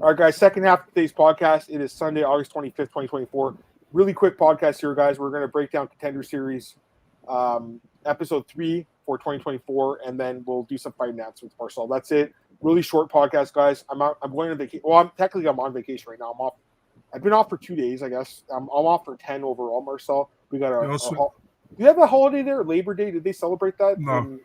All right, guys, second half of today's podcast. It is Sunday, August 25th, 2024. Really quick podcast here, guys. We're going to break down Contender Series episode 3 for 2024, and then we'll do some fight announcements, Marcel. That's it. Really short podcast, guys. I'm going on vacation. Well, I'm on vacation right now. I'm off. I've been off for 2 days, I guess. I'm off for 10 overall, Marcel. We got do you have a holiday there, Labor Day? Did they celebrate that? No.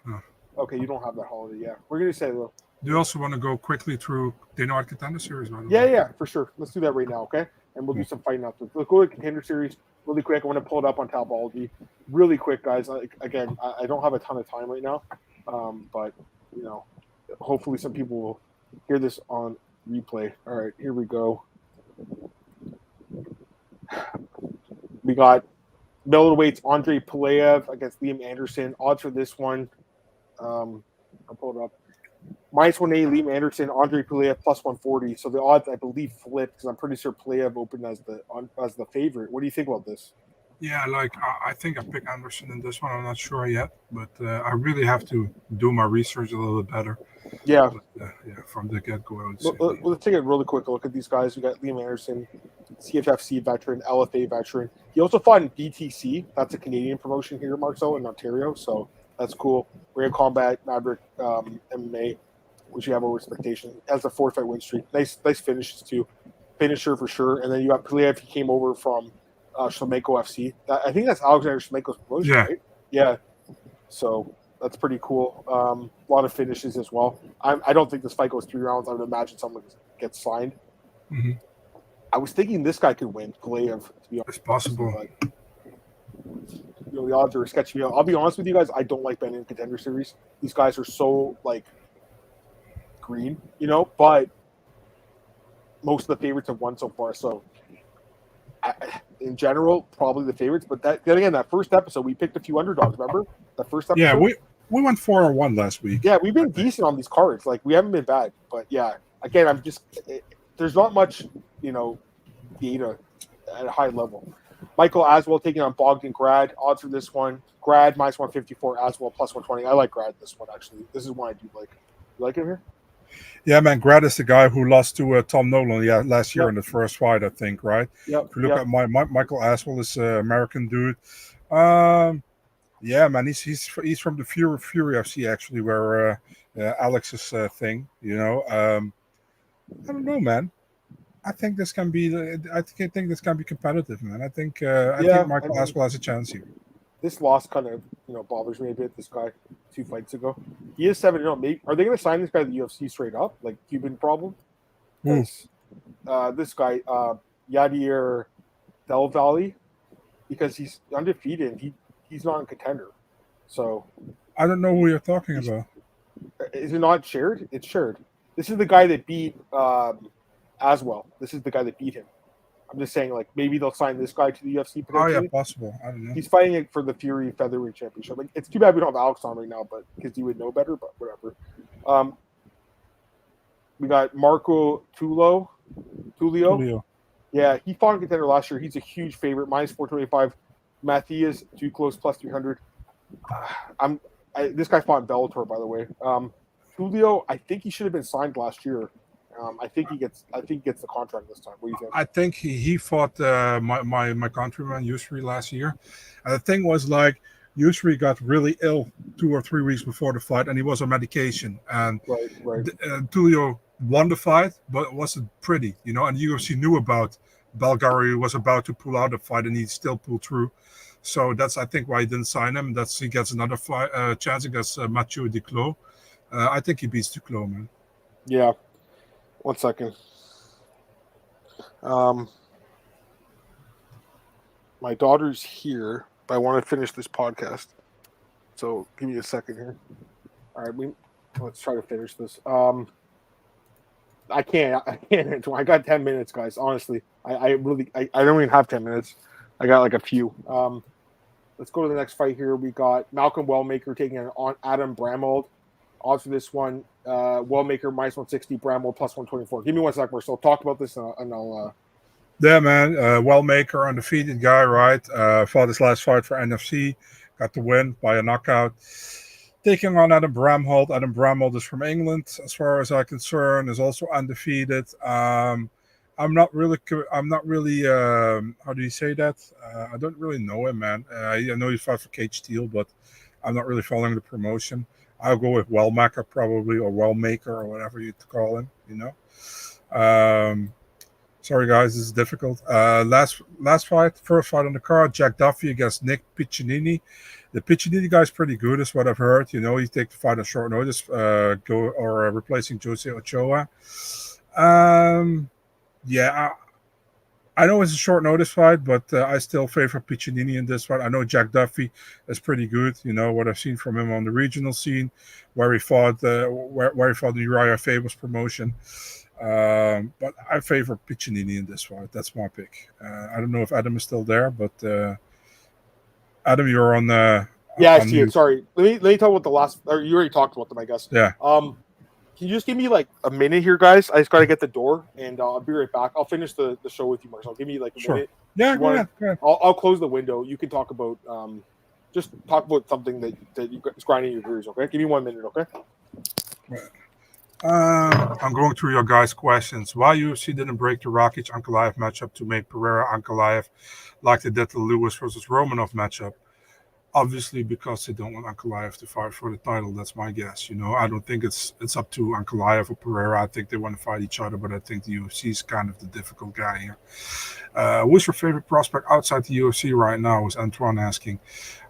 Okay, you don't have that holiday. Yeah, we're going to say, though. Do you also want to go quickly through the Contender Series? Yeah, for sure. Let's do that right now, okay? And we'll do some fighting after. Let's go to Contender Series really quick. I want to pull it up on Tapology. Really quick, guys. Again, I don't have a ton of time right now, but, hopefully some people will hear this on replay. All right, here we go. We got middleweights Andre Pulaev against Liam Anderson. Odds for this one, I'll pull it up. -180, Liam Anderson, Andre Pulaev plus 140. So the odds, I believe, flipped because I'm pretty sure Pulaev opened as the favorite. What do you think about this? Yeah, I think I picked Anderson in this one. I'm not sure yet, but I really have to do my research a little bit better. Yeah. But, from the get-go, let's take a really quick look at these guys. We got Liam Anderson, CFFC veteran, LFA veteran. He also fought in DTC. That's a Canadian promotion here, Marcel, in Ontario. So that's cool. Ring of Combat, Maverick, MMA, which you have over expectation. Has a 4-fight win streak. Nice finishes too. Finisher for sure. And then you got Pulaev. He came over from Shlemenko FC. I think that's Alexander Shlemenko's promotion, right? Yeah. So that's pretty cool. A lot of finishes as well. I don't think this fight goes 3 rounds. I would imagine someone gets signed. Mm-hmm. I was thinking this guy could win, Pulaev, to be honest. It's possible. But, the odds are sketchy. I'll be honest with you guys. I don't like betting in Contender Series. These guys are so, green, but most of the favorites have won so far. So, in general, probably the favorites. But then again, that first episode, we picked a few underdogs. Remember that first episode? Yeah, we went 4-1 last week. Yeah, we've been decent on these cards. We haven't been bad. But yeah, again, there's not much, data at a high level. Michael Aswell taking on Bogdan Grad. Odds for this one: Grad -154, Aswell plus 120. I like Grad this one actually. This is one I do like. You like him here? Yeah, man. Grad is the guy who lost to Tom Nolan last year in the first fight, I think, right? Yep. If you look at Michael Aswell, is an American dude. Yeah, man. He's from the Fury FC actually, where Alex's thing. I don't know, man. I think this can be. I think this can be competitive, man. I think Michael Aswell has a chance here. This loss kind of bothers me a bit. This guy 2 fights ago, he is 7-0. Maybe are they going to sign this guy to the UFC straight up, like Cuban problem? This guy Yadir Del Valle, because he's undefeated. He's not a contender. So I don't know who you're talking about. Is it not shared? It's shared. This is the guy that beat Aswell. This is the guy that beat him. I'm just saying, maybe they'll sign this guy to the UFC potentially. Oh, yeah, possible. I don't know. He's fighting it for the Fury Featherweight Championship. It's too bad we don't have Alex on right now, but because he would know better, but whatever. We got Marco Tulio. Yeah, he fought in contender last year. He's a huge favorite, -425. Matthias Duclos plus 300. This guy fought in Bellator, by the way. Tulio, I think he should have been signed last year. I think he gets the contract this time. What do you think? I think he fought my countryman Yusri last year, and the thing was Yusri got really ill 2 or 3 weeks before the fight, and he was on medication. And right. Tulio won the fight, but it wasn't pretty, And the UFC knew about Bulgaria was about to pull out the fight, and he still pulled through. So that's I think why he didn't sign him. He gets another chance against Mathieu Duclos. I think he beats Duclos, man. Yeah. 1 second. My daughter's here, but I want to finish this podcast. So give me a second here. All right, let's try to finish this. I can't. I got 10 minutes, guys. Honestly, I don't even have 10 minutes. I got a few. Let's go to the next fight here. We got Malcolm Wellmaker taking on Adam Bramwell. Odds for this one: Wellmaker -160, Bramwell plus 124. Give me 1 second, so I'll talk about this and I'll. Yeah, man. Wellmaker, undefeated guy, right? Fought his last fight for NFC, got the win by a knockout. taking on Adam Bramholt. Adam Bramholt is from England, as far as I'm concerned, is also undefeated. I'm not really. How do you say that? I don't really know him, man. I know he fought for Cage Steel, but I'm not really following the promotion. I'll go with Wellmaker probably, or Wellmaker, or whatever you call him. Sorry guys, this is difficult. First fight on the card: Jack Duffy against Nick Piccinini. The Piccinini guy's pretty good, is what I've heard. He take the fight on short notice, replacing Jose Ochoa. Yeah, I know it's a short notice fight, but I still favor Piccinini in this fight. I know Jack Duffy is pretty good. What I've seen from him on the regional scene, where he fought where he fought the Uriah Faber's promotion. But I favor Piccinini in this fight. That's my pick. I don't know if Adam is still there, but Adam, you're on. Yeah, I see it. Sorry. Let me talk about the last. Or you already talked about them, I guess. Yeah. Can you just give me like a minute here, guys? I just got to get the door, and I'll be right back. I'll finish the show with you, Marcel. Give me like a minute. Yeah, go ahead. I'll close the window. You can talk about just talk about something that you is grinding your gears. Okay, give me 1 minute. Okay. I'm going through your guys' questions. Why UFC didn't break the Rakic Ankalaev matchup to make Pereira Ankalaev like they did the Lewis versus Romanov matchup? Obviously, because they don't want Ankalaev to fight for the title. That's my guess. I don't think it's up to Ankalaev or Pereira. I think they want to fight each other, but I think the UFC is kind of the difficult guy here. Who's your favorite prospect outside the UFC right now? Is Antoine asking.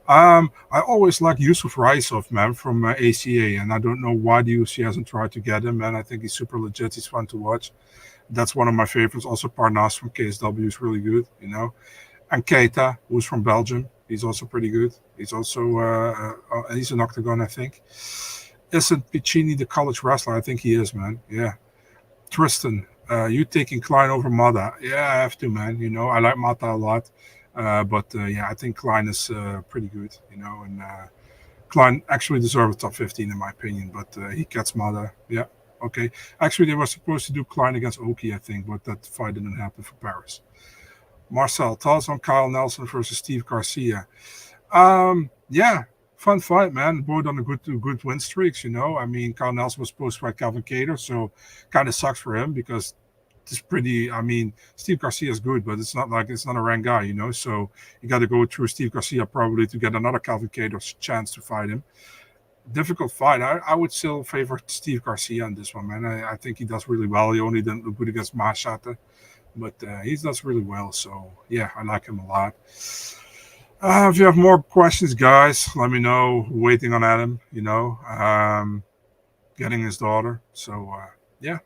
I always like Yusuf Raisov, man, from ACA, and I don't know why the UFC hasn't tried to get him, man. I think he's super legit. He's fun to watch. That's one of my favorites. Also, Parnas from KSW is really good, And Keita, who's from Belgium. He's also pretty good. He's also he's an octagon, I think. Isn't Piccini the college wrestler? I think he is, man. Yeah. Tristan, you taking Klein over Mata? Yeah, I have to, man. I like Mata a lot. But I think Klein is pretty good, and Klein actually deserves a top 15 in my opinion, but he gets Mata. Yeah, okay. Actually, they were supposed to do Klein against Oki, I think, but that fight didn't happen for Paris. Marcel, thoughts on Kyle Nelson versus Steve Garcia? Yeah, fun fight, man. Both on a good win streaks, I mean, Kyle Nelson was supposed to fight Calvin Kattar, so kind of sucks for him because it's pretty. I mean, Steve Garcia is good, but it's not a ranked guy, So you got to go through Steve Garcia probably to get another Calvin Kattar chance to fight him. Difficult fight. I would still favor Steve Garcia on this one, man. I think he does really well. He only didn't look good against Machata, but he does really well. So yeah, I like him a lot. If you have more questions, guys, let me know. Waiting on Adam, getting his daughter. So yeah.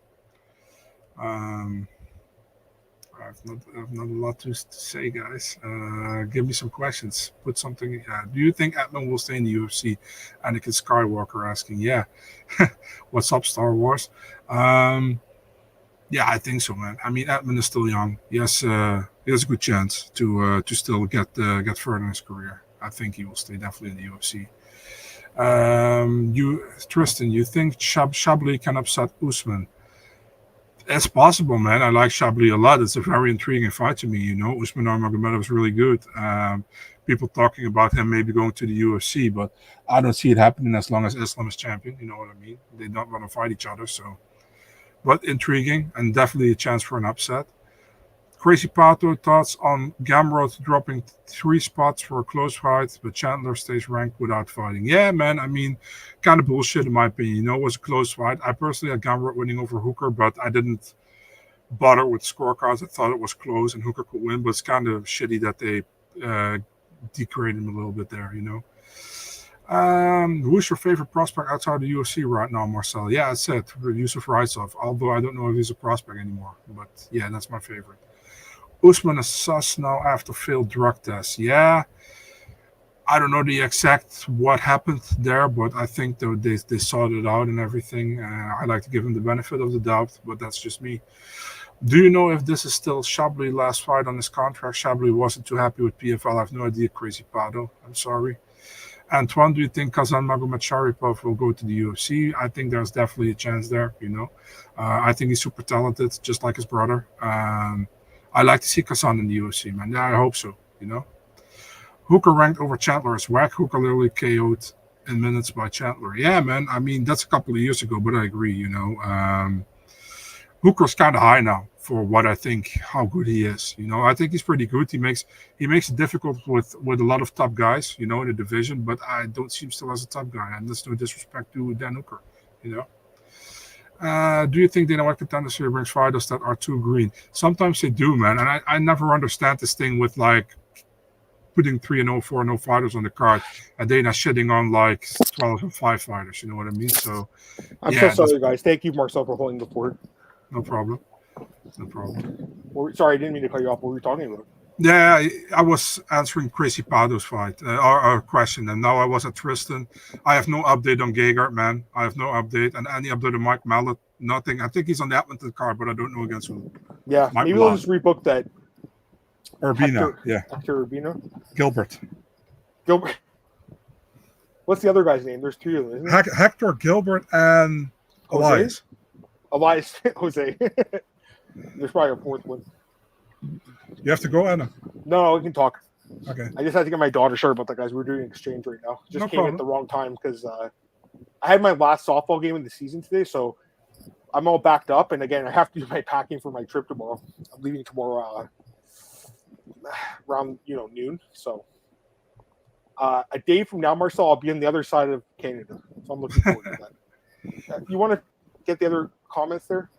I've not a lot to say, guys. Give me some questions. Put something. Do you think Edmund will stay in the UFC? Anakin Skywalker asking. Yeah. What's up, Star Wars? Yeah, I think so, man. I mean, Edmund is still young. He has a good chance to still get further in his career. I think he will stay definitely in the UFC. Tristan, you think Chablis can upset Usman? It's possible, man. I like Chablis a lot. It's a very intriguing fight to me. Usman Nurmagomedov is really good. People talking about him maybe going to the UFC, but I don't see it happening as long as Islam is champion. You know what I mean? They don't want to fight each other, so. But intriguing and definitely a chance for an upset. Crazy Pato, thoughts on Gamrot dropping 3 spots for a close fight, but Chandler stays ranked without fighting. Yeah, man. I mean, kind of bullshit in my opinion. It was a close fight. I personally had Gamrot winning over Hooker, but I didn't bother with scorecards. I thought it was close and Hooker could win, but it's kind of shitty that they degraded him a little bit there, Who's your favorite prospect outside the UFC right now, Marcel? Yeah, I said Yusuf Raisov, although I don't know if he's a prospect anymore, but yeah, that's my favorite. Usman is sus now after failed drug tests. Yeah, I don't know the exact what happened there, but I think they sorted it out and everything. I like to give him the benefit of the doubt, but that's just me. Do you know if this is still Chablis' last fight on his contract? Chablis wasn't too happy with PFL. I have no idea, Crazy Pado. I'm sorry. Antoine, do you think Kazan Magomedsharipov will go to the UFC? I think there's definitely a chance there, I think he's super talented, just like his brother. I like to see Kazan in the UFC, man. Yeah, I hope so, Hooker ranked over Chandler is whack. Hooker literally KO'd in minutes by Chandler. Yeah, man. I mean, that's a couple of years ago, but I agree. Hooker's kind of high now for what I think how good he is. I think he's pretty good. He makes it difficult with a lot of top guys, in the division. But I don't see him still as a top guy, and that's no disrespect to Dan Hooker. Do you think Dana White Contender Series brings fighters that are too green? Sometimes they do, man. And I never understand this thing with like putting 3-0, 4-0 fighters on the card and Dana shitting on like 12-5 fighters. You know what I mean? So I'm so sorry, guys. Thank you, Marcel, for holding the fort. No problem. Sorry, I didn't mean to cut you off. What were we talking about? Yeah, I was answering Crazy Pado's fight, our question, and now I was at Tristan. I have no update on Gegard, man. I have no update. And any update on Mike Mallet, nothing. I think he's on the Edmonton card, but I don't know against who. Yeah, Mike maybe we'll just rebook that. Urbina, Hector Urbina? Gilbert. What's the other guy's name? There's three of them, isn't there? Hector, Gilbert, and Elias. Jose. There's probably a fourth one. You have to go, Anna? No, we can talk. Okay. I just had to get my daughter sure about that, guys. We're doing an exchange right now. Just No came problem. at the wrong time because I had my last softball game of the season today, so I'm all backed up. And again, I have to do my packing for my trip tomorrow. I'm leaving tomorrow around noon. So a day from now, Marcel, I'll be on the other side of Canada. So I'm looking forward to that. You want to get the other comments there?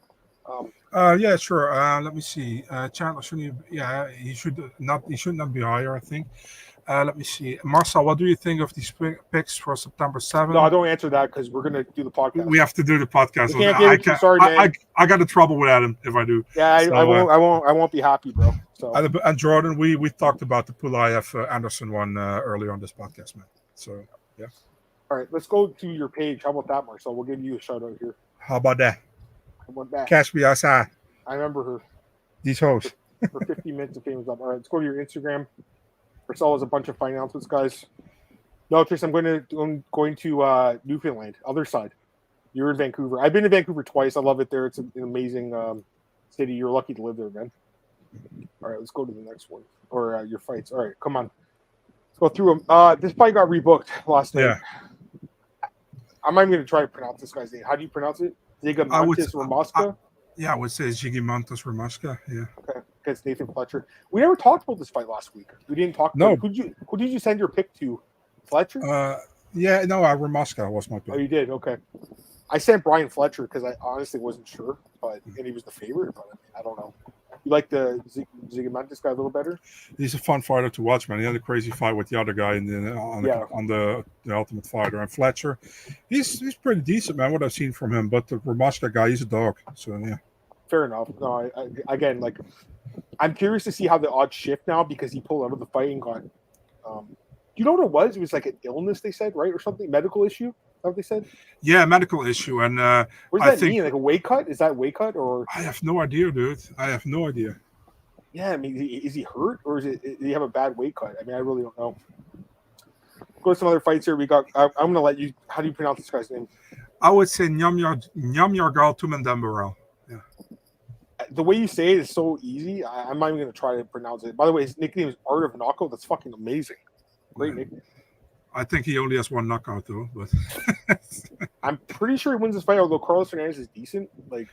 Yeah, sure. Let me see. Chandler he should not be higher, I think. Let me see. Marcel, what do you think of these picks for September 7th? No, don't answer that because we're going to do the podcast. We have to do the podcast. Sorry, man. I got in trouble with Adam if I do. Yeah, I won't be happy, bro. So and Jordan, we talked about the Pulayev Anderson one earlier on this podcast, man. So yeah. All right, let's go to your page. How about that, Marcel? We'll give you a shout out here. How about that? That? Cash me outside. I remember her. These hoes. For 15 minutes of fame is up. All right, let's go to your Instagram. Marcel has a bunch of fine announcements, guys. No, Tristan, I'm going to Newfoundland, other side. You're in Vancouver. I've been to Vancouver twice. I love it there. It's an amazing city. You're lucky to live there, man. All right, let's go to the next one. Or your fights. All right, come on. Let's go through them. This fight got rebooked last night. Yeah. I'm not even going to try to pronounce this guy's name. How do you pronounce it? Zigamontis Ramoska? I would say Zigamontis Ramoska. Yeah. Okay. Against Nathan Fletcher. We never talked about this fight last week. We didn't talk about it. Who did you send your pick to? Fletcher? Ramoska was my pick. Oh, you did? Okay. I sent Brian Fletcher because I honestly wasn't sure, and he was the favorite, but I don't know. You like the Zigamontis guy a little better? He's a fun fighter to watch, man. He had a crazy fight with the other guy on the Ultimate Fighter. And Fletcher, he's pretty decent, man, what I've seen from him. But the Ramoska guy, he's a dog. So, yeah. Fair enough. No, again, I'm curious to see how the odds shift now because he pulled out of the fight and got you know what it was? It was like an illness, they said, right? Or something, medical issue? Is that what they said? Yeah, medical issue. And what does that mean? Like a weight cut? Is that a weight cut? Or I have no idea, dude. I have no idea. Yeah, I mean, is he hurt or did he have a bad weight cut? I mean, I really don't know. Go to some other fights here. We got. I'm going to let you. How do you pronounce this guy's name? I would say Nyamyargal Tumendembarel. Yeah. The way you say it is so easy. I'm not even going to try to pronounce it. By the way, his nickname is Art of Knockout. That's fucking amazing. Great nickname. I think he only has one knockout though, but I'm pretty sure he wins this fight. Although Carlos Hernandez is decent, why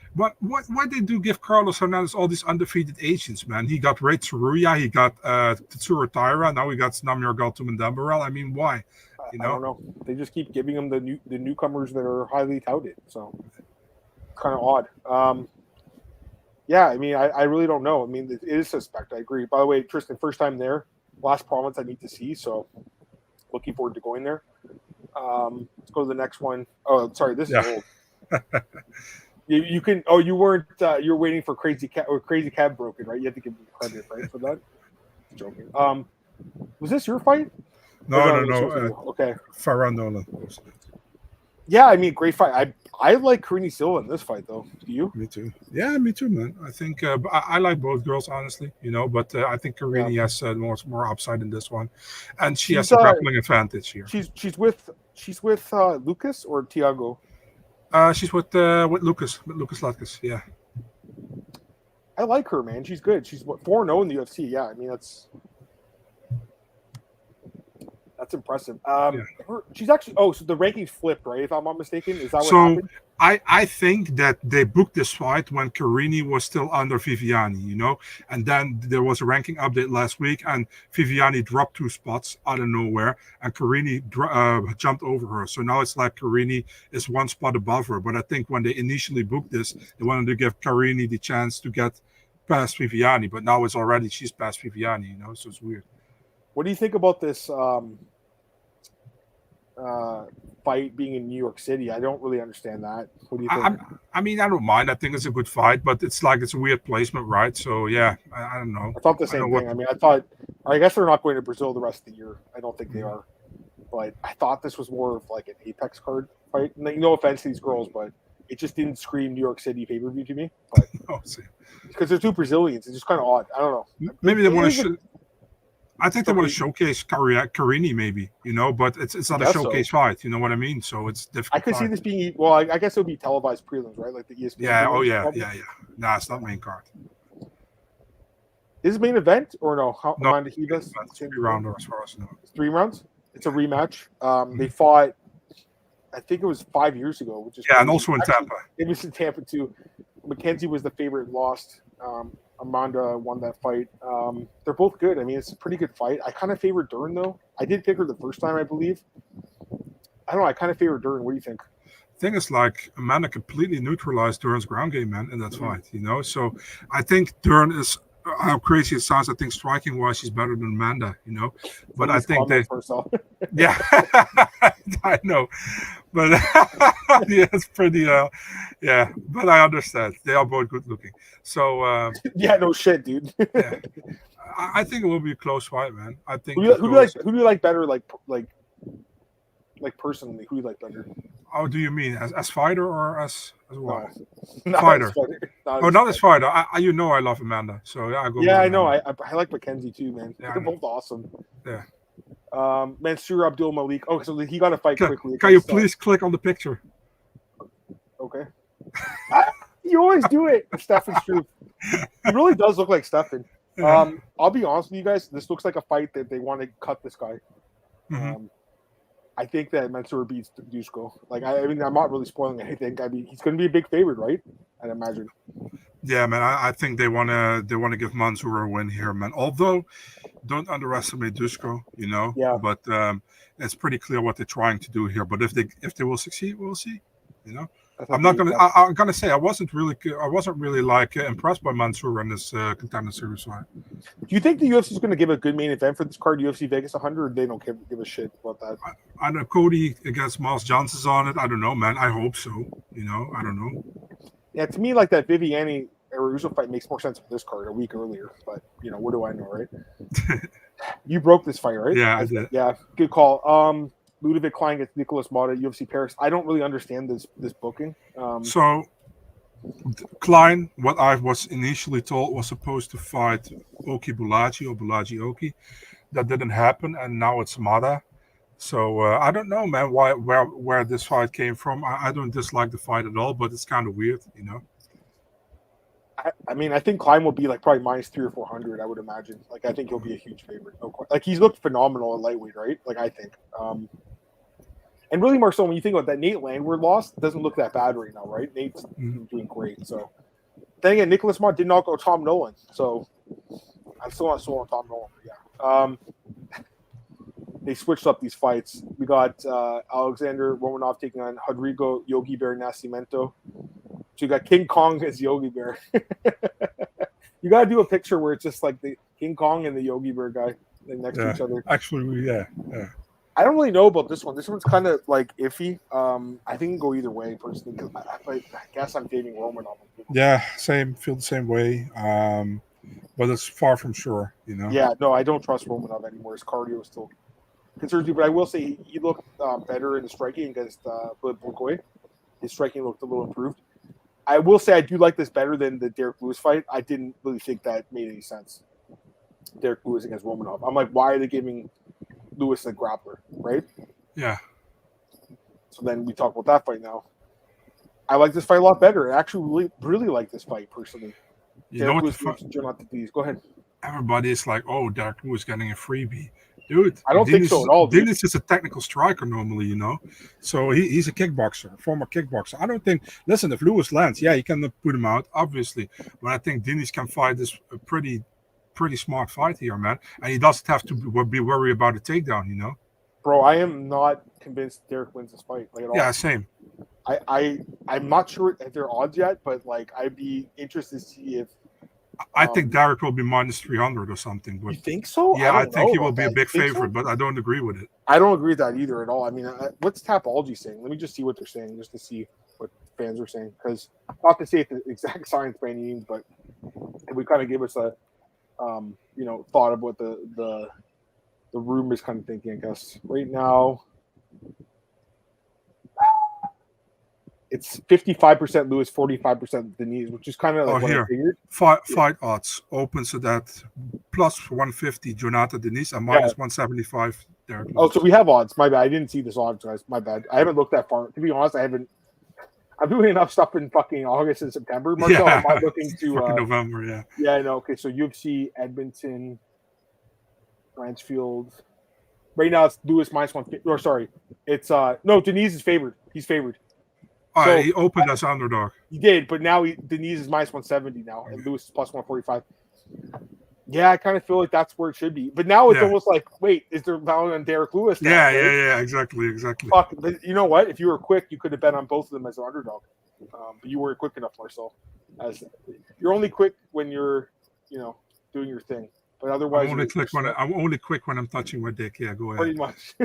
they do give Carlos Hernandez all these undefeated Asians, man? He got Ray Tsuruya, he got Tetsuro Taira, now he got Nyamyargal Tumendembarel. I mean, why? I don't know. They just keep giving him the newcomers that are highly touted, so it's kind of odd. Yeah, I mean, I really don't know. I mean, it is suspect. I agree. By the way, Tristan, first time there, last province I need to see, so looking forward to going there. Let's go to the next one. Oh, sorry, this is old. You can. Oh, you weren't. You're waiting for Crazy Cab broken, right? You have to give me credit, right, for that. Joking. Was this your fight? No. Okay. Farah Nolan. Yeah, I mean, great fight. I like Karine Silva in this fight, though. Do you? Me too. Yeah, me too, man. I think I like both girls, honestly. But I think Karine has more upside in this one, and she's has a grappling advantage here. She's with Lucas or Tiago. She's with Lucas Latkus. Yeah. I like her, man. She's good. She's 4-0 in the UFC. Yeah, I mean that's That's impressive. Yeah. She's actually. Oh, so the rankings flipped, right? If I'm not mistaken, is that what So happened? I think that they booked this fight when Karine was still under Viviane, and then there was a ranking update last week, and Viviane dropped 2 spots out of nowhere, and Karine jumped over her. So now it's like Karine is 1 spot above her. But I think when they initially booked this, they wanted to give Karine the chance to get past Viviane, but now she's past Viviane, so it's weird. What do you think about this fight being in New York City? I don't really understand that. What do you think? I mean, I don't mind. I think it's a good fight, but it's a weird placement, right? So yeah, I don't know. I thought the same thing. I mean, I guess they're not going to Brazil the rest of the year. I don't think they are. But I thought this was more of like an Apex card fight. No offense to these girls, but it just didn't scream New York City pay-per-view to me. But because they're 2 Brazilians, it's just kind of odd. I don't know. Maybe they want to. I think they want to showcase Karine, maybe, but it's not a showcase fight. You know what I mean? So it's difficult. I could see this being I guess it would be televised prelims, right? Like the ESPN. Yeah. Prelims, Oh yeah. probably. Yeah. Nah, it's not main card. Is it main event or no? No, Amanda Ribas? it's 3 rounder as far as I know. 3 rounds. It's a rematch. They fought. I think it was 5 years ago, which is and also in Tampa. It was in Tampa too. Mackenzie was the favorite, lost. Amanda won that fight. They're both good. I mean, it's a pretty good fight. I kind of favor Dern though. I did pick her the first time, I believe. I don't know. I kind of favor Dern. What do you think? Thing is, like, Amanda completely neutralized Dern's ground game, man, in that fight. So I think Dern is. How crazy it sounds, I think striking wise she's better than Amanda, But I think yeah, I know, but yeah, it's pretty, yeah. But I understand they are both good looking. So yeah, no shit, dude. Yeah. I think it will be a close fight, man. I think. Who do you like better? Like personally, who do you like better? Oh, do you mean as fighter or as what? No, fighter. Not as fighter. I love Amanda, so yeah, I go. Yeah, I know. I like Mackenzie too, man. Yeah, they're both awesome. Yeah. Mansour Abdul Malik. Oh, so he got to fight quickly. Can you please click on the picture? Okay. You always do it, Stefan Struve. He really does look like Stefan. I'll be honest with you guys. This looks like a fight that they want to cut this guy. Mm-hmm. I think that Mansour beats Dusko. Like, I mean, I'm not really spoiling anything. I mean, he's going to be a big favorite, right? I'd imagine. Yeah, man. I think they wanna give Mansour a win here, man. Although, don't underestimate Dusko, Yeah. But it's pretty clear what they're trying to do here. But if they will succeed, we'll see. I'm gonna say I wasn't really like impressed by Mansour in this contender series fight. Do you think the UFC is going to give a good main event for this card, UFC Vegas 100, or they don't give a shit about that? I know Cody against Miles Johnson's on it. I don't know, man. I hope so. I don't know. Yeah, to me, like that Viviane Araujo fight makes more sense for this card a week earlier. But what do I know, right? You broke this fight, right? Yeah, I did. Yeah, good call. Ludovic Klein gets Nicolas Mata, UFC Paris. I don't really understand this booking. So Klein, what I was initially told, was supposed to fight Oki Bulaji or Bulaji Oki. That didn't happen, and now it's Mata. So I don't know, man, where this fight came from. I don't dislike the fight at all, but it's kind of weird, I mean, I think Klein will be like probably minus 300 or 400. I would imagine. Like, I think he'll be a huge favorite. Like, he's looked phenomenal at lightweight, right? Like, I think. And really, Marcel, when you think about that, Nate Landwehr lost doesn't look that bad right now, right? Nate's doing great. So then again, Nicholas Mott did knock out Tom Nolan. So I'm still not sold on Tom Nolan. But yeah. They switched up these fights. We got Alexander Romanov taking on Rodrigo Yogi Bear Nascimento. So you got King Kong as Yogi Bear. You got to do a picture where it's just like the King Kong and the Yogi Bear guy next to each other. Actually, yeah. I don't really know about this one. This one's kind of like iffy. I think it can go either way personally. Because I guess I'm dating Romanov. Yeah, feel the same way. But it's far from sure, Yeah, no, I don't trust Romanov anymore. His cardio is still concerns me. But I will say he looked better in the striking against Bulgoy. His striking looked a little improved. I will say I do like this better than the Derrick Lewis fight. I didn't really think that made any sense. Derrick Lewis against Romanov. I'm like, why are they giving Lewis a grappler, right? Yeah. So then we talk about that fight now. I like this fight a lot better. I actually really like this fight personally. You know what Lewis, Jhonata, please go ahead. Everybody is like, oh, Derrick Lewis getting a freebie. Dude, I don't think so at all, dude. Diniz is a technical striker normally, you know. So he's a kickboxer, former kickboxer. I don't think. Listen, if Lewis lands, yeah, you can put him out, obviously. But I think Diniz can fight this pretty smart fight here, man. And he doesn't have to be worried about a takedown, you know. Bro, I am not convinced Derrick wins this fight. Like, at all. Yeah, same. I'm not sure if they're odds yet, but like I'd be interested to see if. I think Derrick will be minus 300 or something. But you think so? Yeah, I think he will be a big favorite, but I don't agree with it. I don't agree with that either at all. I mean, what's Tapology saying? Let me just see what they're saying, just to see what fans are saying. Because not to say it's the exact science by any means, but it would kind of give us a, thought of what the room is kind of thinking. I guess right now, it's 55% Lewis, 45% Diniz, which is kind of like what I figured. Fight odds opens at that plus 150 Jhonata Diniz and minus 175 Derrick. Oh, so we have odds. My bad. I didn't see this odds, guys. My bad. I haven't looked that far. To be honest, I haven't. I'm doing enough stuff in fucking August and September. Marcel, I'm not looking to November. Yeah. Yeah, I know. Okay, so UFC, Edmonton, Ranchfield. Right now it's Lewis minus 150. Or sorry, it's no, Diniz is favored. He's favored. So, he opened as underdog. He did, but now Diniz is minus 170 now, and Lewis is plus 145. Yeah, I kind of feel like that's where it should be. But now it's almost like, wait, is there value on Derrick Lewis now? Yeah, exactly. Fuck, but you know what? If you were quick, you could have bet on both of them as an underdog. But you weren't quick enough, Marcel. You're only quick when you're, doing your thing. But otherwise, I'm only quick when I'm touching my dick. Yeah, go ahead. Pretty much.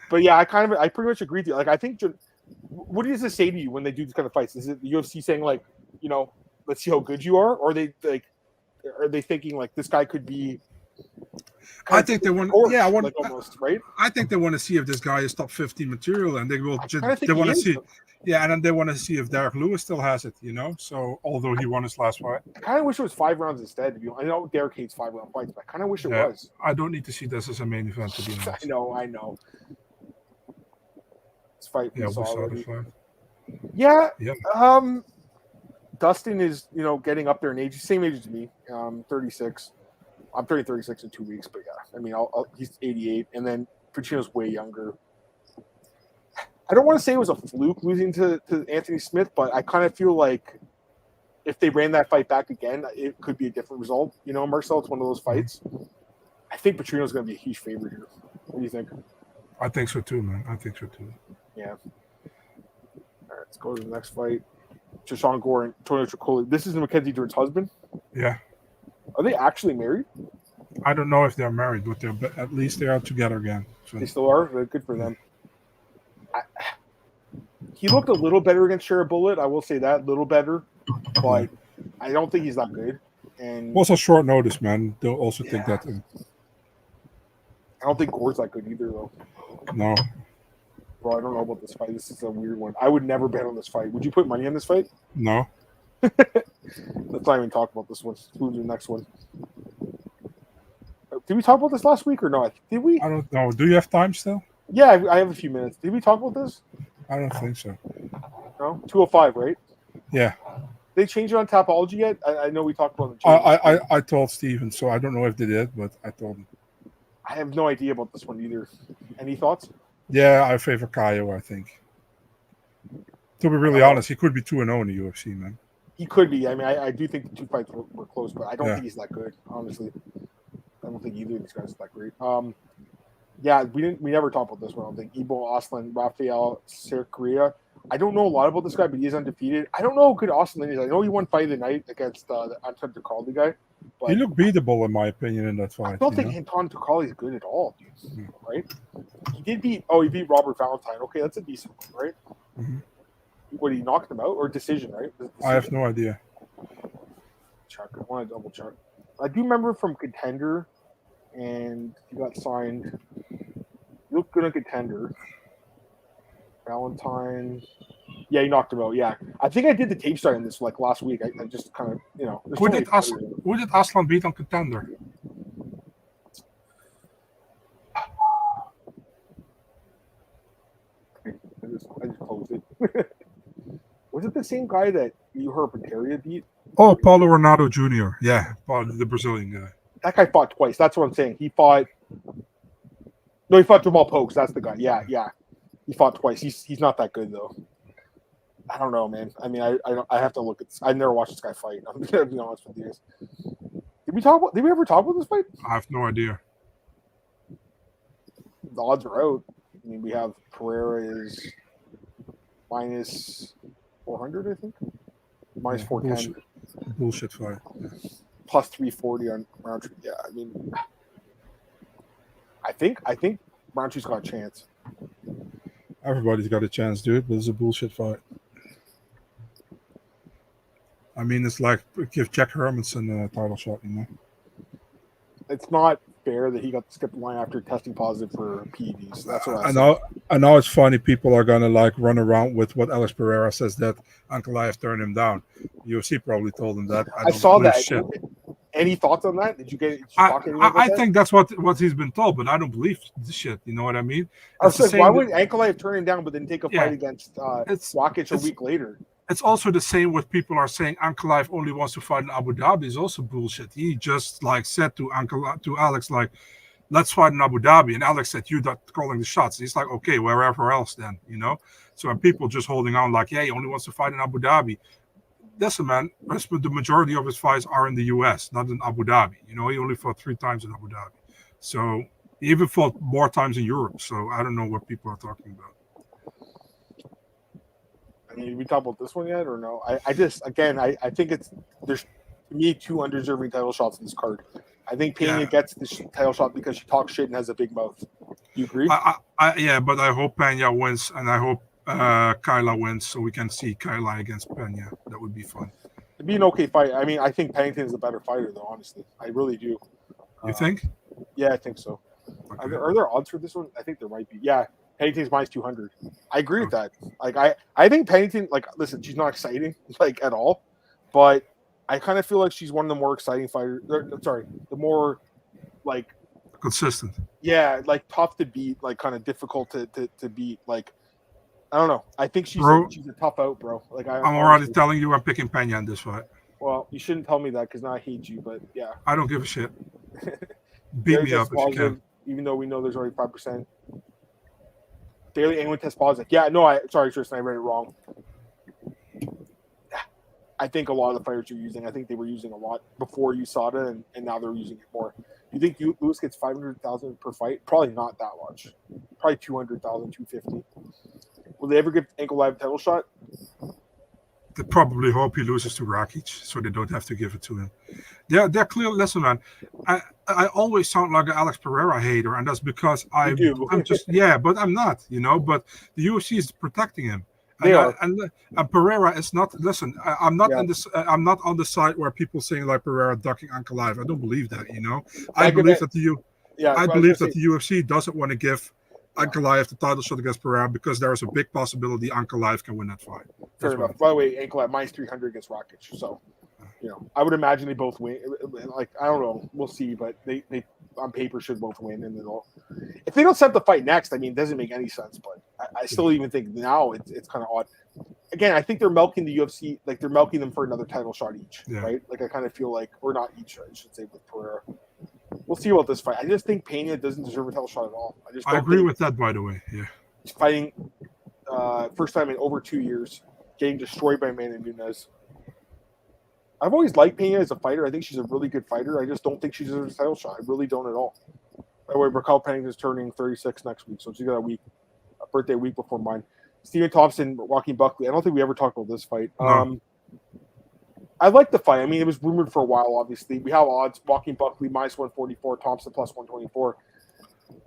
But yeah, I pretty much agree with you. Like, I think, what does this say to you when they do these kind of fights? Is it the UFC saying like, let's see how good you are, or are they thinking like this guy could be? I think they want. Yeah, almost right. I think they want to see if this guy is top 15 material, and they want to see. Yeah, and then they want to see if Derrick Lewis still has it. So although he won his last fight, I kind of wish it was 5 rounds instead. I know Derrick hates 5-round fights, but I kind of wish it was. I don't need to see this as a main event, to be honest. I know. Fight we saw already. Yeah. Dustin is, getting up there in age, same age as me. 36. I'm turning 36 in 2 weeks, but yeah, I mean, he's 88, and then Pacino's way younger. I don't want to say it was a fluke losing to Anthony Smith, but I kind of feel like if they ran that fight back again, it could be a different result. Marcel, it's one of those fights. I think Pacino's going to be a huge favorite here. What do you think? I think so too, man. Yeah. All right, let's go to the next fight. Shashawn Gore and Tony Tricoli. This is Mackenzie Dern's husband? Yeah. Are they actually married? I don't know if they're married, but at least they are together again. So. They still are? Good for them. He looked a little better against Shara Bullet. I will say that, a little better. But I don't think he's that good. And also short notice, man. They'll also think that. I don't think Gore's that good either, though. No. Bro, I don't know about this fight. This is a weird one. I would never bet on this fight. Would you put money on this fight? No. Let's not even talk about this one. Let's move to the next one. Did we talk about this last week or not? Did we? I don't know. Do you have time still? Yeah, I have a few minutes. Did we talk about this? I don't think so. No? 205, right? Yeah. They changed it on Tapology yet? I know we talked about it. I told Steven, so I don't know if they did, but I told him. I have no idea about this one either. Any thoughts? Yeah, I favor Caio, I think. To be really honest, he could be 2-0 in the UFC, man. He could be. I mean, I do think the two fights were close, but I don't think he's that good, honestly. I don't think either of these guys are that great. Yeah, we never talked about this one, I don't think. Ibo Aslan, Rafael Cerqueira. I don't know a lot about this guy, but he is undefeated. I don't know how good Aslan is. I know he won fight of the night against the Anton Tocali guy. But he looked beatable, in my opinion, in that fight. I don't think Anton Tocali is good at all, dude. Right? He beat Robert Valentine. Okay, that's a decent one, right? Mm-hmm. What, he knocked him out? Or decision, right? Decision. I have no idea. Check. I want to double check. I do remember from Contender, and he got signed. He looked good on Contender. Valentine. Yeah, he knocked him out. Yeah. I think I did the tape study on this last week. I just kind of, Who did Aslan beat on Contender? I just closed it. Was it the same guy that you heard Pateria beat? Oh, Paulo Ronaldo Jr. Yeah, the Brazilian guy. That guy fought twice. That's what I'm saying. He fought Jamal Pokes. That's the guy. Yeah. He fought twice. He's not that good though. I don't know, man. I mean, I have to look at this. I never watched this guy fight. I'm gonna be honest with you. Did we ever talk about this fight? I have no idea. The odds are out. I mean, we have Pereira is minus 400, I think. Minus 410. Bullshit fight. Plus 340 on Roundtree. Yeah, I mean, I think Roundtree's got a chance. Everybody's got a chance, dude, but it's a bullshit fight. I mean, it's like give Jack Hermanson a title shot, you know? It's not fair that he got to skip the line after testing positive for PEDs. That's what I know it's funny. People are going to like run around with what Alex Pereira says that Ankalaev turned him down. UFC probably told him that. I saw that. Shit. Any thoughts on that? Did you get? I think that's what he's been told, but I don't believe this shit. You know what I mean? Why would Ankalaev turn him down, but then take a fight against Rakic a week later? It's also the same what people are saying. Ankalaev only wants to fight in Abu Dhabi is also bullshit. He just like said to Alex like, let's fight in Abu Dhabi, and Alex said you're not calling the shots. He's like, okay, wherever else then, you know. So and people just holding on like, yeah, he only wants to fight in Abu Dhabi. Listen, man, the majority of his fights are in the U.S., not in Abu Dhabi. You know, he only fought 3 times in Abu Dhabi. So he even fought more times in Europe. So I don't know what people are talking about. I mean, did we talk about this one yet or no? I think there's, to me, 2 undeserving title shots in this card. I think Pena gets the title shot because she talks shit and has a big mouth. Do you agree? Yeah, but I hope Pena wins, and I hope Kyla wins so we can see Kyla against Pena. That would be fun. It'd be an okay fight. I mean, I think Pennington is a better fighter, though, honestly. I really do. You think? Yeah, I think so. Okay. Are there odds for this one? I think there might be. Yeah, Pennington's minus 200. I agree with that. Like, I think Pennington, like, listen, she's not exciting, like, at all. But I kind of feel like she's one of the more exciting fighters. The more, like... consistent. Yeah, like, tough to beat, like, kind of difficult to beat, like... I don't know. I think she's a tough out, bro. Like I'm already telling you I'm picking Pena in this fight. Well, you shouldn't tell me that because now I hate you, but yeah. I don't give a shit. Beat me up if you can. Even though we know there's already 5%. Daily anyone test positive. Yeah, no, sorry, Tristan, I read it wrong. I think a lot of the fighters you're using, I think they were using a lot before USADA, and now they're using it more. You think Lewis gets 500,000 per fight? Probably not that much. Probably 200,000, 250. Will they ever give Ankalaev a title shot? They probably hope he loses to Rakic, so they don't have to give it to him. They're clear. Listen, man, I always sound like an Alex Pereira hater, and that's because I'm just but I'm not, you know. But the UFC is protecting him, and Pereira is not. Listen, I'm not in this. I'm not on the side where people saying like Pereira ducking Ankalaev. I don't believe that, you know. I believe that the UFC doesn't want to give Ankalaev the title shot against Pereira because there is a big possibility Ankalaev can win that fight. Fair enough. By the way, Ankalaev minus 300 against Rakic. So, you know, I would imagine they both win. Like, I don't know. We'll see. But they on paper should both win. And if they don't set the fight next, I mean, it doesn't make any sense. But I still even think now it's kind of odd. Again, I think they're milking the UFC. Like, they're milking them for another title shot each. Yeah. Right? Like, I kind of feel like, or not each, I should say, with Pereira. We'll see about this fight. I just think Pena doesn't deserve a title shot at all. I agree with that, by the way. Yeah, he's fighting first time in over 2 years, getting destroyed by Amanda Nunes. I've always liked Pena as a fighter. I think she's a really good fighter. I just don't think she deserves a title shot. I really don't at all. By the way, Raquel Pennington's turning 36 next week, so she's got a birthday week before mine. Stephen Thompson, Joaquin Buckley. I don't think we ever talked about this fight. No. I like the fight. I mean, it was rumored for a while, obviously. We have odds. Joaquin Buckley, minus 144. Thompson, plus 124.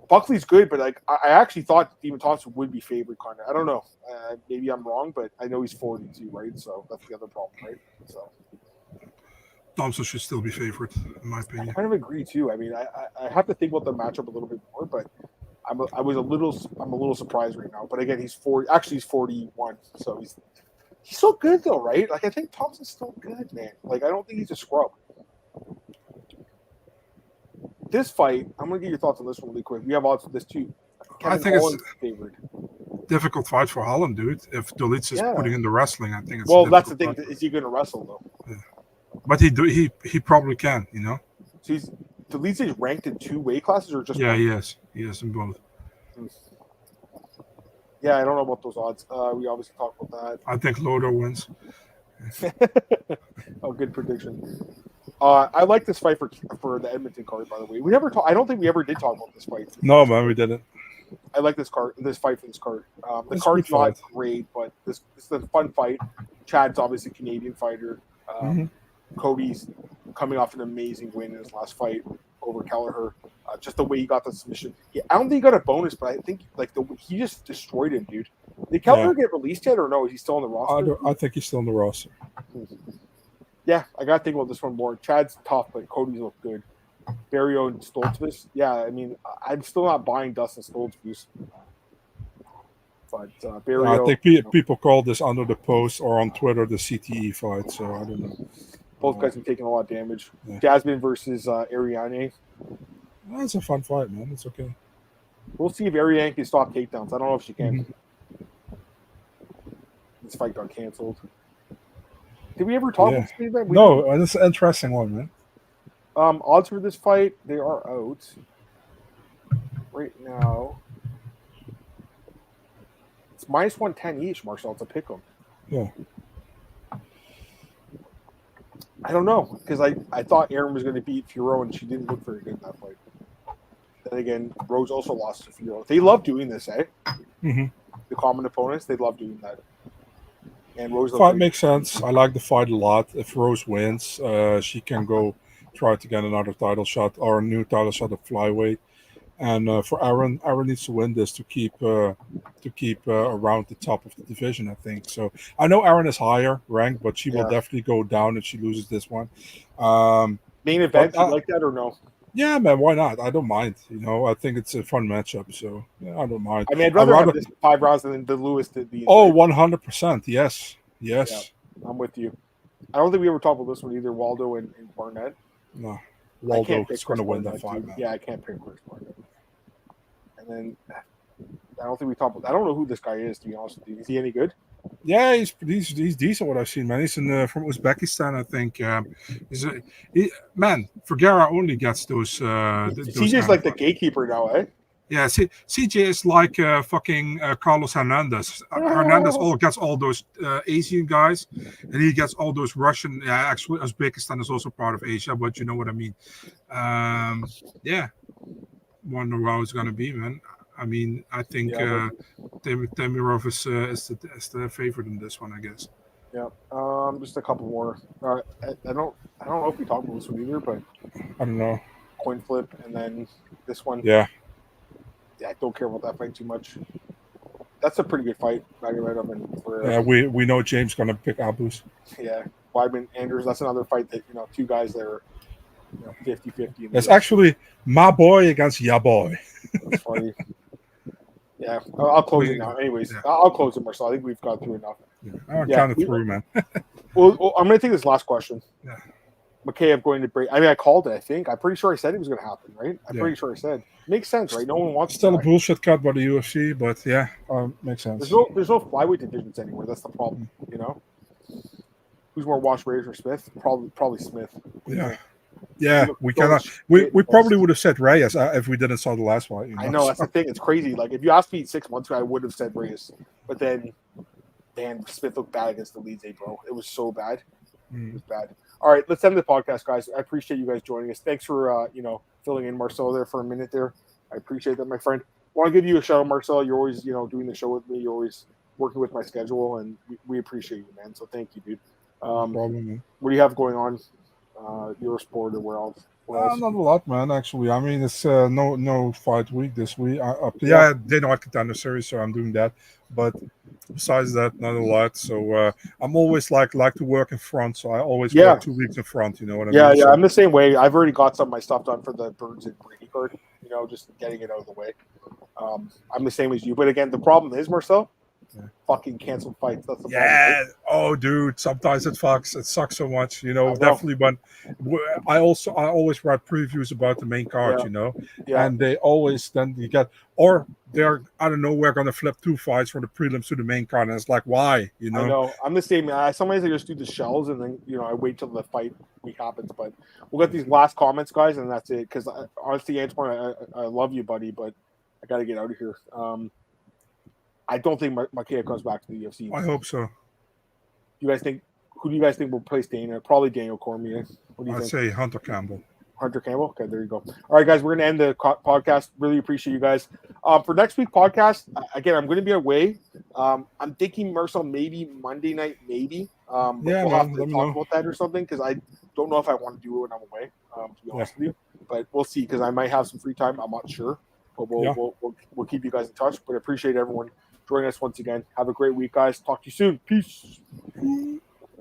Buckley's good, but like I actually thought Stephen Thompson would be favored, kind of. I don't know. Maybe I'm wrong, but I know he's 42, right? So that's the other problem, right? So Thompson should still be favored, in my opinion. I kind of agree, too. I mean, I have to think about the matchup a little bit more, but I'm a little surprised right now. But again, he's 41, so he's still good, though, right? Like, I think Thompson's still good, man. Like, I don't think he's a scrub. This fight, I'm going to get your thoughts on this one really quick. We have odds for this, too. I think it's favored. Difficult fight for Holland, dude. If Dolic is putting in the wrestling, I think it's that's the thing. Is he going to wrestle, though? Yeah. But he probably can, you know? So Diniz is ranked in 2 weight classes or just Yeah, one? he is in both. Yeah, I don't know about those odds. We obviously talked about I think Lodo wins. that. Oh, good prediction. I like this fight for the Edmonton card, by the way. We never I don't think we ever did talk about this fight. No, man, we didn't. I like this fight for this card. The It's a card's good not fight. great, but this is a fun fight. Chad's obviously a Canadian fighter. Cody's coming off an amazing win in his last fight over Kelleher. Just the way he got the submission. Yeah, I don't think he got a bonus, but I think he just destroyed him, dude. Did Kelleher get released yet, or no? Is he still on the roster? I think he's still on the roster. Yeah, I got to think about this one more. Chad's tough, but Cody's look good. Barrio and Stoltzfus. Yeah, I mean, I'm still not buying Dustin Stoltzfus. But Barrio. I think people call this under the post or on Twitter the CTE fight, so I don't know. Both guys have taken a lot of damage. Yeah. Jasmine versus Ariane. That's a fun fight, man. It's okay. We'll see if Ariane can stop takedowns. I don't know if she can. This fight got canceled. Did we ever talk about this event? No, it's an interesting one, man. Odds for this fight, they are out right now. It's minus 110 each, Marcel. It's a pick 'em. Yeah. I don't know, because I thought Aaron was going to beat Furo, and she didn't look very good in that fight. Then again, Rose also lost to Furo. They love doing this, eh? Mm-hmm. The common opponents, they love doing that. And Rose fight makes sense. I like the fight a lot. If Rose wins, she can go try to get another title shot or a new title shot at flyweight. And for Aaron needs to win this to keep around the top of the division, I think. So I know Aaron is higher ranked, but she will definitely go down if she loses this one. Main event, you like that or no? Yeah, man, why not? I don't mind. I think it's a fun matchup, so yeah, I don't mind. I mean, I'd rather have this 5 rounds than the Lewis did these. Oh, 100%. Yes. Yeah, I'm with you. I don't think we ever talked about this one either, Waldo and Barnett. No. Waldo is going to win that fight, man. Yeah, I can't pick Chris Barnett. And then I don't think we talked about. I don't know who this guy is, to be honest with you. Is he any good? Yeah, he's decent. What I've seen, man. He's from Uzbekistan, I think. Vergara only gets those. CJ's like the gatekeeper now, eh? Yeah, CJ is like fucking Carlos Hernandez. Hernandez gets all those Asian guys, and he gets all those Russian. Yeah, actually, Uzbekistan is also part of Asia, but you know what I mean. Yeah, wonder how it's gonna be, man. I mean, I think Temirov is the favorite in this one, I guess. Yeah. Just a couple more. I don't know if we talked about this one either, but I don't know. Coin flip, and then this one. Yeah. Yeah, I don't care about that fight too much. That's a pretty good fight. We know James gonna pick Abus. Yeah, Weidman, Andrews. That's another fight that 2 guys that are 50-50. That's actually my boy against ya boy. That's funny. Yeah, I'll close it now. Anyways, I'll close it, Marcel. I think we've got through enough. I'm kind of through, man. Well, I'm going to take this last question. Yeah. McKay, going to break. I mean, I called it, I think. I'm pretty sure I said it was going to happen, right? I'm pretty sure I said. Makes sense, right? No one wants still a bullshit cut by the UFC, but yeah, makes sense. There's no flyweight divisions anywhere. That's the problem, Who's more Wash Raiders or Smith? Probably Smith. Yeah. Yeah, we cannot. We probably would have said Reyes if we didn't saw the last one. I know that's the thing. It's crazy. Like if you asked me 6 months ago, I would have said Reyes, but then, Smith looked bad against the Leeds, bro. It was so bad. It was bad. All right, let's end the podcast, guys. I appreciate you guys joining us. Thanks for filling in Marcel there for a minute there. I appreciate that, my friend. I want to give you a shout out, Marcel. You're always doing the show with me. You're always working with my schedule, and we appreciate you, man. So thank you, dude. No problem, man. What do you have going on? Eurosport or where else? Not a lot, man. Actually, I mean, it's no fight week this week. They know I contender series, so I'm doing that. But besides that, not a lot. So I'm always like to work in front, so I always go 2 weeks in front. You know what I mean? Yeah, so, I'm the same way. I've already got some of my stuff done for the Burns and Brady card. Just getting it out of the way. I'm the same as you. But again, the problem is, Marcel, fucking canceled fights. That's the problem. Yeah. Right? Oh, dude. Sometimes it fucks. It sucks so much. You know, I know. definitely. But I always write previews about the main card. Yeah. You know, Yeah. and they always then you get or they're I don't know we're gonna flip 2 fights from the prelims to the main card, and it's like why? You know. I know. I'm the same. Sometimes I just do the shells, and then I wait till the fight week happens. But we'll get these last comments, guys, and that's it. Because honestly, Antoine, I love you, buddy, but I got to get out of here. I don't think Makeda comes back to the UFC. I hope so. You guys think? Who do you guys think will place Dana? Probably Daniel Cormier. What do you I'd think? say Hunter Campbell. Hunter Campbell. Okay, there you go. All right, guys, we're gonna end the podcast. Really appreciate you guys. For next week podcast, again, I'm going to be away. I'm thinking Marcel maybe Monday night, maybe. But we'll have to talk about that or something because I don't know if I want to do it when I'm away. To be honest with you, but we'll see because I might have some free time. I'm not sure, but we'll keep you guys in touch. But I appreciate everyone joining us once again. Have a great week, guys. Talk to you soon. Peace.